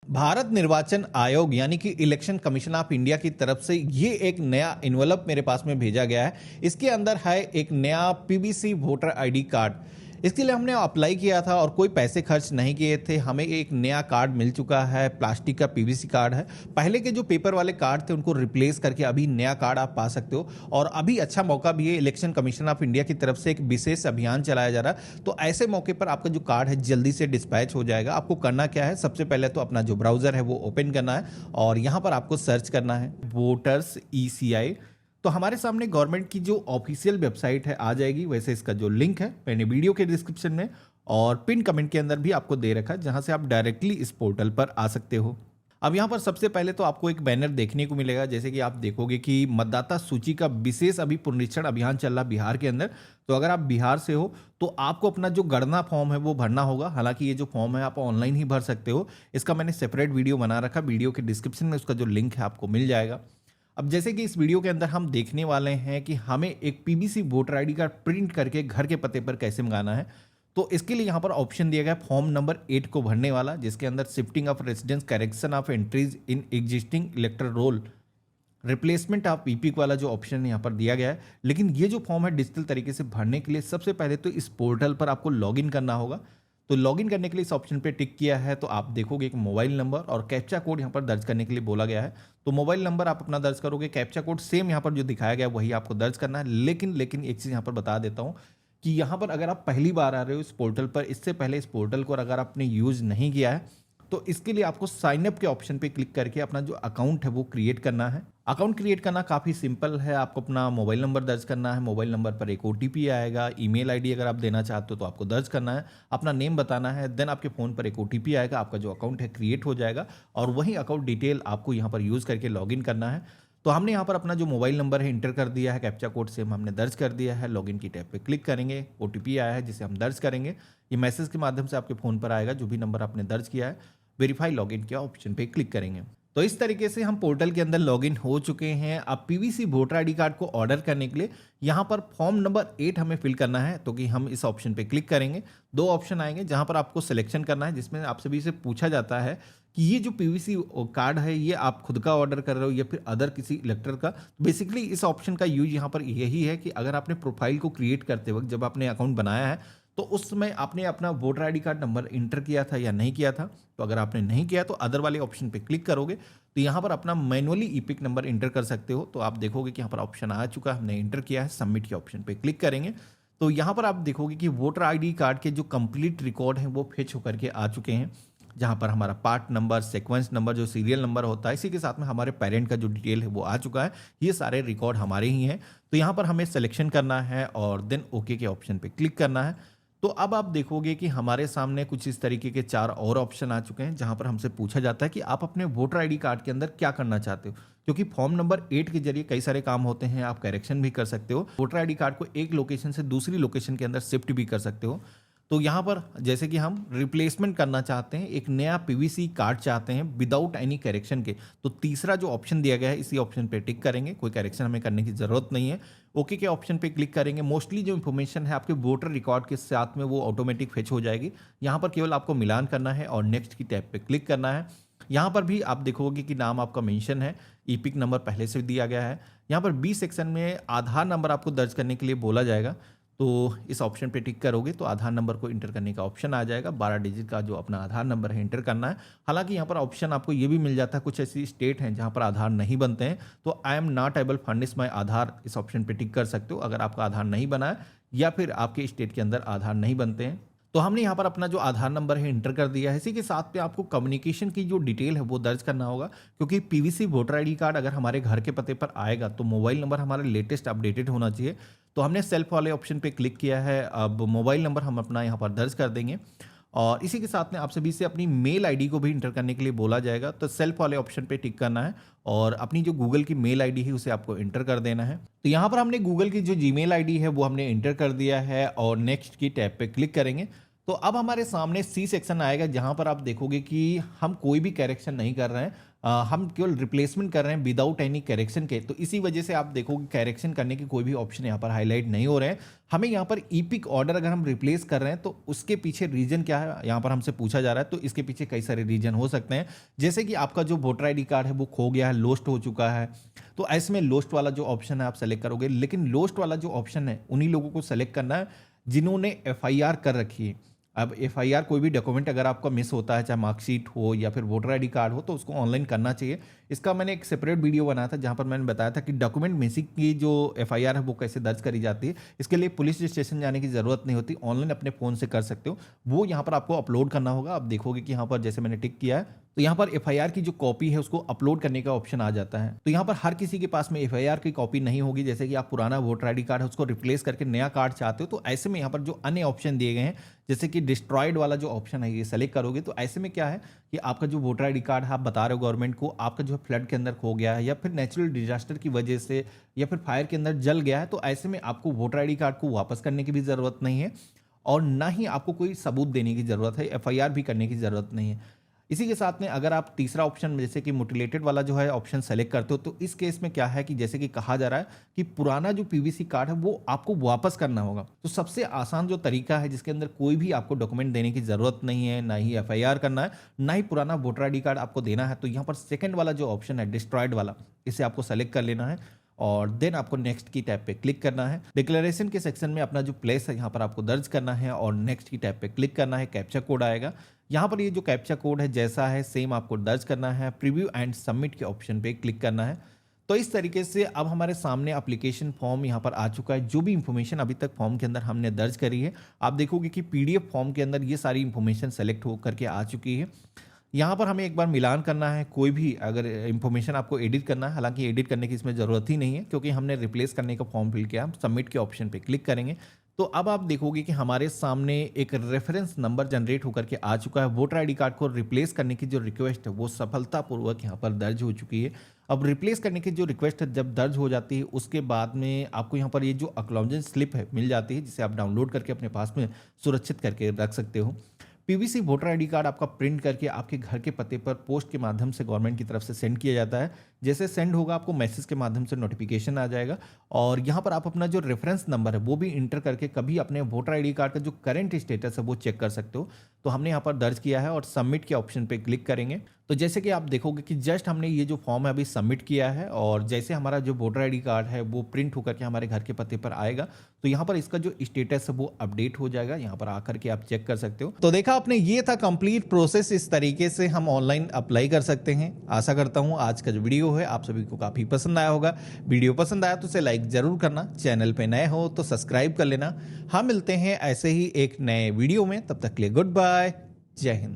भारत निर्वाचन आयोग यानी कि इलेक्शन कमीशन ऑफ इंडिया की तरफ से ये एक नया इन्वेलप मेरे पास में भेजा गया है। इसके अंदर है एक नया पीवीसी वोटर आईडी कार्ड। इसके लिए हमने अप्लाई किया था और कोई पैसे खर्च नहीं किए थे। हमें एक नया कार्ड मिल चुका है, प्लास्टिक का पीवीसी कार्ड है। पहले के जो पेपर वाले कार्ड थे उनको रिप्लेस करके अभी नया कार्ड आप पा सकते हो। और अभी अच्छा मौका भी है, इलेक्शन कमीशन ऑफ इंडिया की तरफ से एक विशेष अभियान चलाया जा रहा है। तो ऐसे मौके पर आपका जो कार्ड है जल्दी से डिस्पैच हो जाएगा। आपको करना क्या है, सबसे पहले तो अपना जो ब्राउजर है वो ओपन करना है और यहाँ पर आपको सर्च करना है वोटर्स ECI। तो हमारे सामने गवर्नमेंट की जो ऑफिशियल वेबसाइट है आ जाएगी। वैसे इसका जो लिंक है मैंने वीडियो के डिस्क्रिप्शन में और पिन कमेंट के अंदर भी आपको दे रखा है, जहां से आप डायरेक्टली इस पोर्टल पर आ सकते हो। अब यहाँ पर सबसे पहले तो आपको एक बैनर देखने को मिलेगा, जैसे कि आप देखोगे कि मतदाता सूची का विशेष अभी पुनरीक्षण अभियान चल रहा है बिहार के अंदर। तो अगर आप बिहार से हो तो आपको अपना जो गणना फॉर्म है वो भरना होगा। हालांकि ये जो फॉर्म है आप ऑनलाइन ही भर सकते हो। इसका मैंने सेपरेट वीडियो बना रखा, वीडियो के डिस्क्रिप्शन में उसका जो लिंक है आपको मिल जाएगा। अब जैसे कि इस वीडियो के अंदर हम देखने वाले हैं कि हमें एक PVC voter ID card print करके घर के पते पर कैसे मंगाना है। तो इसके लिए यहाँ पर ऑप्शन दिया गया फॉर्म नंबर 8 को भरने वाला, जिसके अंदर shifting of residence, correction of entries in existing electoral roll, replacement of EPIC वाला जो ऑप्शन यहाँ पर दिया गया है। लेकिन ये जो फॉर्म है डिजिटल तरीके से भरने के लिए सबसे पहले तो इस पोर्टल पर आपको लॉगिन करना होगा। तो लॉगिन करने के लिए इस ऑप्शन पे टिक किया है तो आप देखोगे एक मोबाइल नंबर और कैप्चा कोड यहाँ पर दर्ज करने के लिए बोला गया है। तो मोबाइल नंबर आप अपना दर्ज करोगे, कैप्चा कोड सेम यहाँ पर जो दिखाया गया है वही आपको दर्ज करना है। लेकिन एक चीज़ यहाँ पर बता देता हूँ कि यहाँ पर अगर आप पहली बार आ रहे हो इस पोर्टल पर, इससे पहले इस पोर्टल को अगर आपने यूज़ नहीं किया है तो इसके लिए आपको साइन अप के ऑप्शन पे क्लिक करके अपना जो अकाउंट है वो क्रिएट करना है। अकाउंट क्रिएट करना काफ़ी सिंपल है। आपको अपना मोबाइल नंबर दर्ज करना है, मोबाइल नंबर पर एक OTP आएगा, ईमेल आईडी अगर आप देना चाहते हो तो आपको दर्ज करना है, अपना नेम बताना है, देन आपके फ़ोन पर एक OTP आएगा, आपका जो अकाउंट है क्रिएट हो जाएगा और वही अकाउंट डिटेल आपको यहाँ पर यूज़ करके लॉगिन करना है। तो हमने यहाँ पर अपना जो मोबाइल नंबर है इंटर कर दिया है, कैप्चा कोड सेम हमने दर्ज कर दिया है। लॉगिन की टैब पे क्लिक करेंगे, OTP आया है जिसे हम दर्ज करेंगे। ये मैसेज के माध्यम से आपके फ़ोन पर आएगा जो भी नंबर आपने दर्ज किया है। वेरीफाई लॉगिन के ऑप्शन पे क्लिक करेंगे। तो इस तरीके से हम पोर्टल के अंदर लॉगिन हो चुके हैं। अब पीवीसी वोटर आईडी कार्ड को ऑर्डर करने के लिए यहाँ पर फॉर्म नंबर 8 हमें फिल करना है। तो कि हम इस ऑप्शन पे क्लिक करेंगे, दो ऑप्शन आएंगे जहाँ पर आपको सिलेक्शन करना है, जिसमें आप सभी से पूछा जाता है कि ये जो पीवीसी कार्ड है ये आप खुद का ऑर्डर कर रहे हो या फिर अदर किसी इलेक्टर का। बेसिकली इस ऑप्शन का यूज यहाँ पर यही है कि अगर आपने प्रोफाइल को क्रिएट करते वक्त जब आपने अकाउंट बनाया है तो उस समय आपने अपना voter ID card number inter किया था या नहीं किया था। तो अगर आपने नहीं किया तो अदर वाले ऑप्शन पे क्लिक करोगे तो यहाँ पर अपना मैनुअली ईपिक नंबर इंटर कर सकते हो। तो आप देखोगे कि यहाँ पर ऑप्शन आ चुका है, हमने इंटर किया है, सबमिट के ऑप्शन पे क्लिक करेंगे तो यहाँ पर आप देखोगे कि वोटर आईडी कार्ड के जो कंप्लीट रिकॉर्ड हैं वो फेच होकर के आ चुके हैं, जहाँ पर हमारा पार्ट नंबर, सीक्वेंस नंबर, जो सीरियल नंबर होता है, इसी के साथ में हमारे पेरेंट का जो डिटेल है वो आ चुका है। ये सारे रिकॉर्ड हमारे ही हैं। तो यहाँ पर हमें सिलेक्शन करना है और देन ओके के ऑप्शन पे क्लिक करना है। तो अब आप देखोगे कि हमारे सामने कुछ इस तरीके के 4 और ऑप्शन आ चुके हैं, जहां पर हमसे पूछा जाता है कि आप अपने वोटर आईडी कार्ड के अंदर क्या करना चाहते हो। क्योंकि फॉर्म नंबर 8 के जरिए कई सारे काम होते हैं, आप करेक्शन भी कर सकते हो, वोटर आईडी कार्ड को एक लोकेशन से दूसरी लोकेशन के अंदर शिफ्ट भी कर सकते हो। तो यहाँ पर जैसे कि हम रिप्लेसमेंट करना चाहते हैं, एक नया पीवीसी कार्ड चाहते हैं विदाउट एनी करेक्शन के, तो तीसरा जो ऑप्शन दिया गया है इसी ऑप्शन पे टिक करेंगे। कोई करेक्शन हमें करने की ज़रूरत नहीं है। ओके के ऑप्शन पे क्लिक करेंगे। मोस्टली जो इन्फॉर्मेशन है आपके वोटर रिकॉर्ड के साथ में वो ऑटोमेटिक फेच हो जाएगी। यहाँ पर केवल आपको मिलान करना है और नेक्स्ट की टैब पे क्लिक करना है। यहाँ पर भी आप देखोगे कि नाम आपका मेंशन है, ईपिक नंबर पहले से दिया गया है। यहाँ पर बी सेक्शन में आधार नंबर आपको दर्ज करने के लिए बोला जाएगा। तो इस ऑप्शन पे टिक करोगे तो आधार नंबर को इंटर करने का ऑप्शन आ जाएगा। 12 डिजिट का जो अपना आधार नंबर है इंटर करना है। हालांकि यहाँ पर ऑप्शन आपको ये भी मिल जाता है, कुछ ऐसी स्टेट हैं जहाँ पर आधार नहीं बनते हैं, तो I am not able furnish my Aadhaar, इस ऑप्शन पे टिक कर सकते हो अगर आपका आधार नहीं बना है या फिर आपके स्टेट के अंदर आधार नहीं बनते हैं। तो हमने यहाँ पर अपना जो आधार नंबर है इंटर कर दिया है। इसी के साथ में आपको कम्युनिकेशन की जो डिटेल है वो दर्ज करना होगा, क्योंकि पीवीसी वोटर आईडी कार्ड अगर हमारे घर के पते पर आएगा तो मोबाइल नंबर हमारा लेटेस्ट अपडेटेड होना चाहिए। तो हमने सेल्फ वाले ऑप्शन पे क्लिक किया है। अब मोबाइल नंबर हम अपना यहाँ पर दर्ज कर देंगे और इसी के साथ में आप सभी से अपनी मेल आईडी को भी इंटर करने के लिए बोला जाएगा। तो सेल्फ वाले ऑप्शन पे टिक करना है और अपनी जो गूगल की मेल आईडी है उसे आपको इंटर कर देना है। तो यहाँ पर हमने गूगल की जो जीमेल आईडी है वो हमने इंटर कर दिया है और नेक्स्ट की टैब पे क्लिक करेंगे। तो अब हमारे सामने सी सेक्शन आएगा, जहां पर आप देखोगे कि हम कोई भी करेक्शन नहीं कर रहे हैं, हम केवल रिप्लेसमेंट कर रहे हैं विदाउट एनी करेक्शन के। तो इसी वजह से आप देखोगे करेक्शन करने की कोई भी ऑप्शन यहाँ पर हाईलाइट नहीं हो रहे हैं। हमें यहाँ पर ईपिक ऑर्डर अगर हम रिप्लेस कर रहे हैं तो उसके पीछे रीजन क्या है यहाँ पर हमसे पूछा जा रहा है। तो इसके पीछे कई सारे रीजन हो सकते हैं, जैसे कि आपका जो वोटर आईडी कार्ड है वो खो गया है, लोस्ट हो चुका है। तो ऐसे में लोस्ट वाला जो ऑप्शन है आप सेलेक्ट करोगे, लेकिन लोस्ट वाला जो ऑप्शन है उन्हीं लोगों को सेलेक्ट करना है जिन्होंने एफआईआर कर रखी है। अब एफआईआर कोई भी डॉक्यूमेंट अगर आपका मिस होता है, चाहे मार्कशीट हो या फिर वोटर आईडी कार्ड हो, तो उसको ऑनलाइन करना चाहिए। इसका मैंने एक सेपरेट वीडियो बनाया था जहां पर मैंने बताया था कि डॉक्यूमेंट मिसिंग की जो एफआईआर है वो कैसे दर्ज करी जाती है। इसके लिए पुलिस स्टेशन जाने की जरूरत नहीं होती, ऑनलाइन अपने फोन से कर सकते हो। वो यहाँ पर आपको अपलोड करना होगा। आप देखोगे कि यहाँ पर जैसे मैंने टिक किया है तो यहाँ पर एफआईआर की जो कॉपी है उसको अपलोड करने का ऑप्शन आ जाता है। तो यहाँ पर हर किसी के पास में एफआईआर की कॉपी नहीं होगी, जैसे कि आप पुराना वोटर आईडी कार्ड है उसको रिप्लेस करके नया कार्ड चाहते हो। तो ऐसे में यहाँ पर जो अन्य ऑप्शन दिए गए हैं, जैसे कि डिस्ट्रॉयड वाला जो ऑप्शन है ये सेलेक्ट करोगे, तो ऐसे में क्या है कि आपका जो वोटर आईडी कार्ड है आप बता रहे हो गवर्नमेंट को आपका जो फ्लड के अंदर खो गया है या फिर नेचुरल डिजास्टर की वजह से या फिर फायर के अंदर जल गया है, तो ऐसे में आपको वोटर आईडी कार्ड को वापस करने की भी जरूरत नहीं है और ना ही आपको कोई सबूत देने की जरूरत है, एफआईआर भी करने की जरूरत नहीं है। इसी के साथ में अगर आप तीसरा ऑप्शन जैसे कि मोटिलेटेड वाला जो है ऑप्शन सेलेक्ट करते हो, तो इस केस में क्या है कि जैसे कि कहा जा रहा है कि पुराना जो पीवीसी कार्ड है वो आपको वापस करना होगा। तो सबसे आसान जो तरीका है जिसके अंदर कोई भी आपको डॉक्यूमेंट देने की जरूरत नहीं है, ना ही एफआईआर करना है, ना ही पुराना वोटर आईडी कार्ड आपको देना है, तो यहाँ पर सेकंड वाला जो ऑप्शन है डिस्ट्रॉयड वाला, इसे आपको सेलेक्ट कर लेना है और देन आपको नेक्स्ट की टैब पे क्लिक करना है। डिक्लेरेशन के सेक्शन में अपना जो प्लेस है यहाँ पर आपको दर्ज करना है और नेक्स्ट की टैब पे क्लिक करना है। कैप्चा कोड आएगा, यहाँ पर ये जो कैप्चा कोड है जैसा है सेम आपको दर्ज करना है। प्रीव्यू एंड सबमिट के ऑप्शन पे क्लिक करना है। तो इस तरीके से अब हमारे सामने एप्लीकेशन फॉर्म यहाँ पर आ चुका है। जो भी इंफॉर्मेशन अभी तक फॉर्म के अंदर हमने दर्ज करी है, आप देखोगे कि पीडीएफ फॉर्म के अंदर ये सारी इंफॉर्मेशन सेलेक्ट हो करके आ चुकी है। यहाँ पर हमें एक बार मिलान करना है, कोई भी अगर इंफॉर्मेशन आपको एडिट करना है, हालांकि एडिट करने की इसमें ज़रूरत ही नहीं है क्योंकि हमने रिप्लेस करने का फॉर्म फिल किया। हम सबमिट के ऑप्शन पे क्लिक करेंगे तो अब आप देखोगे कि हमारे सामने एक रेफरेंस नंबर जनरेट होकर के आ चुका है। वोटर आईडी कार्ड को रिप्लेस करने की जो रिक्वेस्ट है वो सफलतापूर्वक यहाँ पर दर्ज हो चुकी है। अब रिप्लेस करने की जो रिक्वेस्ट है जब दर्ज हो जाती है उसके बाद में आपको यहाँ पर ये जो एक्नॉलेजमेंट स्लिप है मिल जाती है, जिसे आप डाउनलोड करके अपने पास में सुरक्षित करके रख सकते हो। पीवीसी वोटर आईडी कार्ड आपका प्रिंट करके आपके घर के पते पर पोस्ट के माध्यम से गवर्नमेंट की तरफ से सेंड किया जाता है। जैसे सेंड होगा आपको मैसेज के माध्यम से नोटिफिकेशन आ जाएगा और यहाँ पर आप अपना जो रेफरेंस नंबर है वो भी इंटर करके कभी अपने वोटर आईडी कार्ड का जो करंट स्टेटस है वो चेक कर सकते हो। तो हमने यहाँ पर दर्ज किया है और सबमिट के ऑप्शन पे क्लिक करेंगे तो जैसे कि आप देखोगे कि जस्ट हमने ये जो फॉर्म है अभी सबमिट किया है और जैसे हमारा जो वोटर आईडी कार्ड है वो प्रिंट होकर के हमारे घर के पते पर आएगा तो यहाँ पर इसका जो स्टेटस है वो अपडेट हो जाएगा। यहाँ पर आकर के आप चेक कर सकते हो। तो देखा आपने, ये था कंप्लीट प्रोसेस। इस तरीके से हम ऑनलाइन अप्लाई कर सकते हैं। आशा करता हूँ आज का जो वीडियो है आप सभी को काफी पसंद आया होगा। वीडियो पसंद आया तो उसे लाइक जरूर करना, चैनल पे नए हो तो सब्सक्राइब कर लेना। हम मिलते हैं ऐसे ही एक नए वीडियो में, तब तक के लिए गुड बाय, जय हिंद।